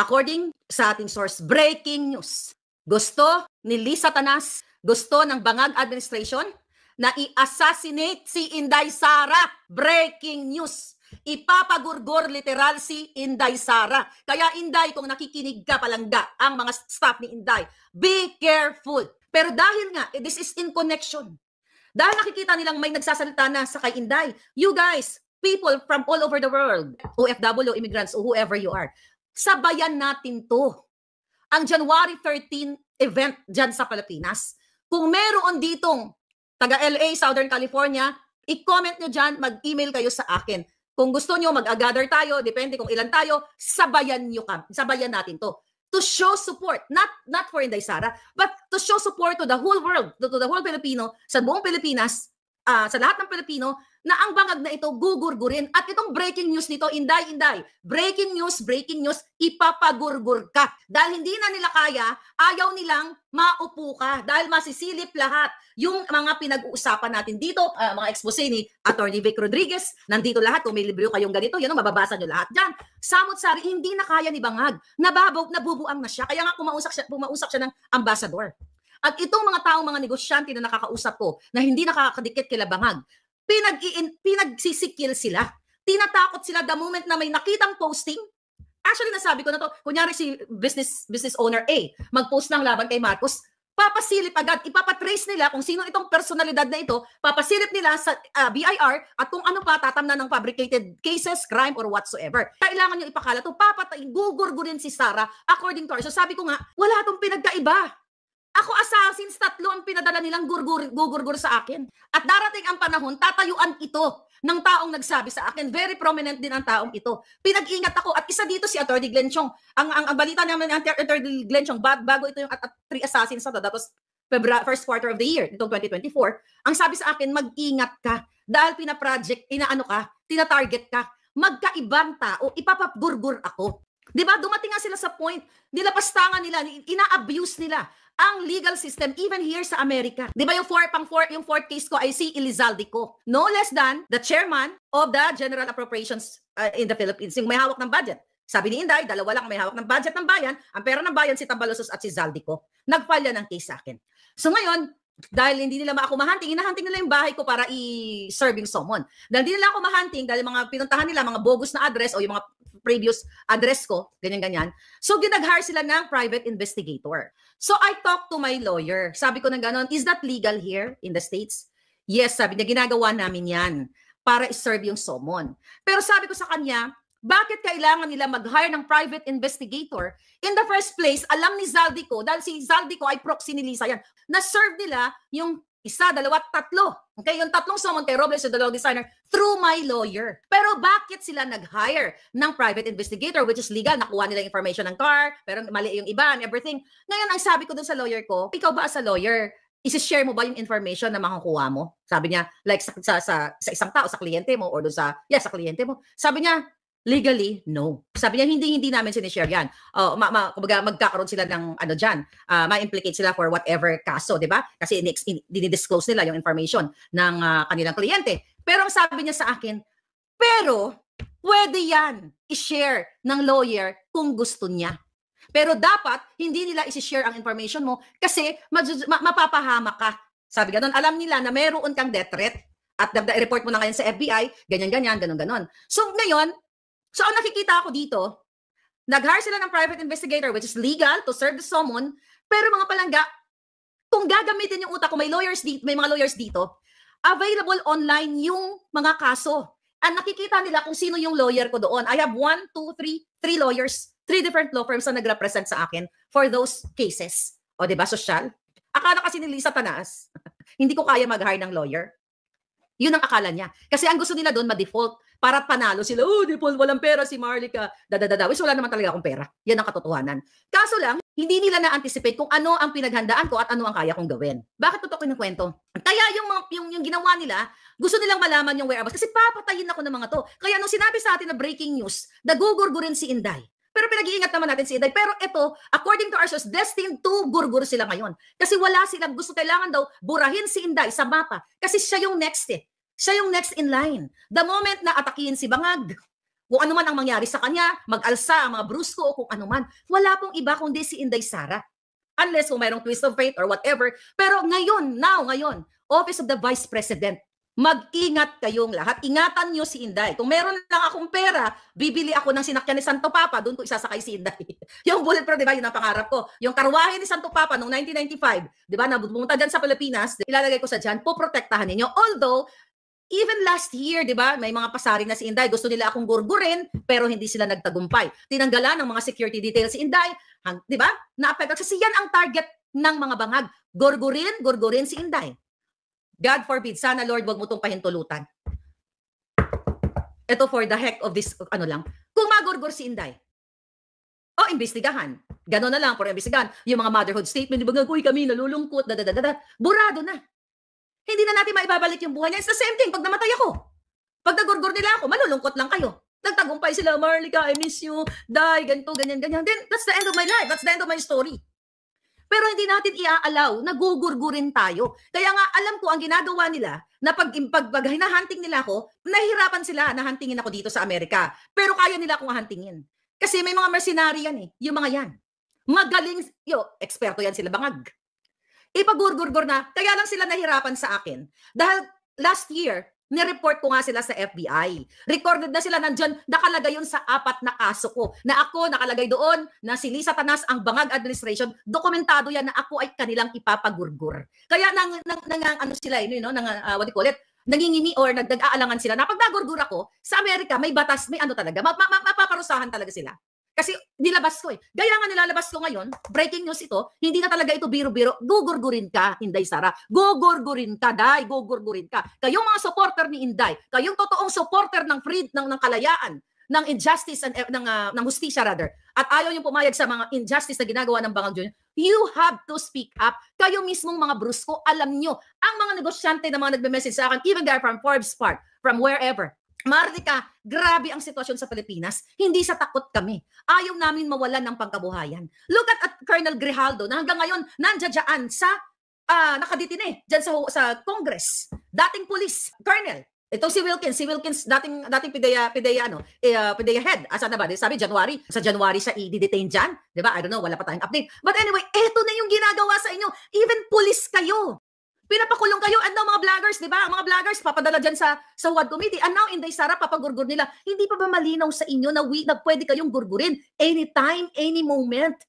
According sa ating source, breaking news. Gusto ni Lisa Tanas, gusto ng Bangag Administration na i-assassinate si Inday Sara. Breaking news. Ipapagurgor literal si Inday Sara. Kaya Inday, kung nakikinig ka palangga, ang mga staff ni Inday, be careful. Pero dahil nga, this is in connection. Dahil nakikita nilang may nagsasalita na sa kay Inday, you guys, people from all over the world, OFW, immigrants, or whoever you are, sabayan natin to. Ang January 13 event dyan sa Pilipinas. Kung meron ditong taga LA, Southern California, i-comment nyo dyan, mag-email kayo sa akin. Kung gusto nyo, mag-gather tayo, depende kung ilan tayo, sabayan natin to. To show support, not for Inday Sara, but to show support to the whole world, to the whole Filipino, sa buong Pilipinas, sa lahat ng Pilipino, na ang bangag na ito gugurgurin. At itong breaking news nito, Inday, breaking news, ipapagurgur ka. Dahil hindi na nila kaya, ayaw nilang maupo ka. Dahil masisilip lahat yung mga pinag-uusapan natin dito, mga expose ni Atty. Vic Rodriguez, nandito lahat, kung may libro kayong ganito, yan ang mababasa nyo lahat dyan. Samot-sari, hindi na kaya ni Bangag. Nabubuang na siya, kaya nga pumausap siya ng ambassador. At itong mga taong mga negosyante na nakakausap ko, na hindi nakakadikit kila Bangag, pinagsisikil sila. Tinatakot sila the moment na may nakitang posting. Actually, nasabi ko na to, kunyari si business owner A, mag-post ng laban kay Marcos, papasilip agad, ipapatrace nila kung sino itong personalidad na ito, papasilip nila sa BIR at kung ano pa tatamnan ng fabricated cases, crime, or whatsoever. Kailangan nyo ipakala to, gugurgurin si Sara according to her. So sabi ko nga, wala itong pinagkaiba. Ako assassins, 3 ang pinadala nilang gugurgur sa akin. At darating ang panahon, tatayuan ito ng taong nagsabi sa akin. Very prominent din ang taong ito. Pinag-ingat ako. At isa dito si Atty. Glenn Chong. Ang balita naman ni Atty. Glenn Chong, bago ito yung 3 assassins na to, that was first quarter of the year, itong 2024, ang sabi sa akin, mag-ingat ka. Dahil pinaproject, tinatarget ka. Magkaibang tao, ipapagurgur ako. Diba? Dumating nga sila sa point, nilapastangan nila, ina-abuse nila ang legal system even here sa Amerika. Diba yung fourth case ko ay si Elizalde-Co. No less than the chairman of the General Appropriations in the Philippines, yung may hawak ng budget. Sabi ni Inday, 2 lang may hawak ng budget ng bayan. Ang pera ng bayan si Tambalosos at si Zalde-Co. Nag-file ng case sa akin. So ngayon, dahil hindi nila ako mahunting, hinahunting nila yung bahay ko para i-serve yung summon. Dahil hindi nila ako mahunting, dahil mga pinuntahan nila, mga bogus na address o yung mga previous address ko, ganyan-ganyan. So, ginag-hire sila ng private investigator. So, I talked to my lawyer. Sabi ko ng ganon, is that legal here in the States? Yes, sabi niya, ginagawa namin yan para i-serve yung summon. Pero sabi ko sa kanya, bakit kailangan nila mag-hire ng private investigator? In the first place, alam ni Zalde-Co, dahil si Zalde-Co ay proxy ni Lisa yan, na-serve nila yung 1, 2, 3. Okay, yung 3 summon kay Robles, yung 2 designer, through my lawyer. Pero bakit sila nag-hire ng private investigator, which is legal, nakuha nila information ng car, pero mali yung iba and everything. Ngayon, ang sabi ko dun sa lawyer ko, ikaw ba as a lawyer, isi-share mo ba yung information na makukuha mo? Sabi niya, like sa isang tao, sa kliyente mo, or dun sa kliyente mo. Sabi niya, legally, no. Sabi niya, hindi namin sinishare yan. Kumbaga, magkakaroon sila ng dyan. Ma-implicate sila for whatever kaso, di ba? Kasi dinidisclose nila yung information ng kanilang kliyente. Pero ang sabi niya sa akin, pero pwede yan i-share ng lawyer kung gusto niya. Pero dapat, hindi nila i-share ang information mo kasi mapapahamak ka. Sabi ganon, alam nila na meron kang death threat at report mo na ngayon sa FBI, ganyan-ganyan, ganon-ganon. So ngayon, ang nakikita ako dito, nag-hire sila ng private investigator which is legal to serve the summon, pero mga palangga, kung gagamitin yung utak ko, may mga lawyers dito, available online yung mga kaso. At nakikita nila kung sino yung lawyer ko doon. I have 1, 2, 3 lawyers, 3 different law firms na nag-represent sa akin for those cases. O diba, social? Akala kasi ni Lisa Tanas, hindi ko kaya mag-hire ng lawyer. Yun ang akala niya. Kasi ang gusto nila doon, ma-default. Para panalo sila, default, walang pera si Marlica. Which wala naman talaga akong pera. Yan ang katotohanan. Kaso lang, hindi nila na-anticipate kung ano ang pinaghandaan ko at ano ang kaya kong gawin. Bakit totoo ng kwento? Kaya yung ginawa nila, gusto nilang malaman yung whereabouts. Kasi papatayin ako ng mga to. Kaya nung sinabi sa atin na breaking news, nagugurgurin si Inday. Pero pinag-iingat naman natin si Inday. Pero ito, according to our source, destined to gurgur sila ngayon. Kasi wala silang gusto, kailangan daw burahin si Inday sa mapa. Kasi siya yung next Siya yung next in line. The moment na atakihin si Bangag, kung ano man ang mangyari sa kanya, mag-alsa ang mga brusko o kung ano man. Wala pong iba kundi si Inday Sara. Unless kung mayroong twist of fate or whatever. Pero ngayon, ngayon, Office of the Vice President, mag-ingat kayong lahat. Ingatan nyo si Inday. Kung meron lang akong pera, bibili ako ng sinakyan ni Santo Papa, doon ko isasakay si Inday. Yung bulletproof, di ba, yun ang pangarap ko. Yung karwahe ni Santo Papa noong 1995, di ba, na pumunta dyan sa Pilipinas, ilalagay ko sa dyan, poprotektahan ninyo. Although, even last year, di ba, may mga pasaring na si Inday, gusto nila akong gurgurin, pero hindi sila nagtagumpay. Tinanggalan ng mga security details si Inday, di ba, na-apekto. Kasi yan ang target ng mga bangag. Gurgurin si Inday. God forbid, sana Lord, wag mo itong pahintulutan. Ito for the heck of this, ano lang. Kung magurgur si Inday, imbestigahan. Gano'n na lang, for imbestigahan. Yung mga motherhood statement, di ba, uy, kami nalulungkot, burado na. Hindi na natin maibabalik yung buhay niya. It's the same thing, pag namatay ako. Pag nagurgur nila ako, malulungkot lang kayo. Nagtagumpay sila, Marlica, I miss you, die, ganito, ganyan. Then, that's the end of my life. That's the end of my story. Pero hindi natin i-allow na gugurgurin tayo. Kaya nga, alam ko, ang ginagawa nila, na pag hinahunting nila ako, nahihirapan sila na huntingin ako dito sa Amerika. Pero kaya nila akong huntingin. Kasi may mga mercenary yan yung mga yan. Magaling, eksperto yan sila bangag. Ipagurgurgur na, kaya lang sila nahirapan sa akin. Dahil last year, nireport ko nga sila sa FBI. Recorded na sila nandyan, nakalagay yun sa 4 na kaso ko. Na ako, nakalagay doon, na si Lisa Tanas, ang bangag administration, dokumentado yan na ako ay kanilang ipapagurgur. Kaya ano sila, what do you call it? Nangingimi or nag-aalangan sila na pag nagurgur ako, sa Amerika, may batas, may ano talaga, mapaparusahan talaga sila. Kasi nilabas ko Gaya nga nilalabas ko ngayon, breaking news ito, hindi na talaga ito biro-biro. Gugurgurin ka, Inday Sara. Gugurgurin ka, Day. Gugurgurin ka. Kayong mga supporter ni Inday, kayong totoong supporter ng ng kalayaan, ng injustice, ng hustisya rather, at ayaw yung pumayag sa mga injustice na ginagawa ng Bangag Junior, you have to speak up. Kayo mismong mga brusko, alam nyo, ang mga negosyante na mga nagme-message sa akin, even they're from Forbes Park, from wherever, Marlica, grabe ang sitwasyon sa Pilipinas. Hindi sa takot kami. Ayaw namin mawalan ng pangkabuhayan. Look at Colonel Grijaldo na hanggang ngayon nandiyan sa nakaditine dyan sa Congress. Dating police, Colonel. Ito si Wilkins, dating PIDEA head. Asa na ba? Sabi sa January siya i-detain dyan. Diba? I don't know, wala pa tayong update. But anyway, eto na yung ginagawa sa inyo. Even police kayo. Pinapakulong kayo. And now mga vloggers, di ba? Mga vloggers, papadala dyan sa WAD committee. And now, Inday Sara, papagurgur nila. Hindi pa ba malinaw sa inyo na pwede kayong gurgurin anytime, any moment?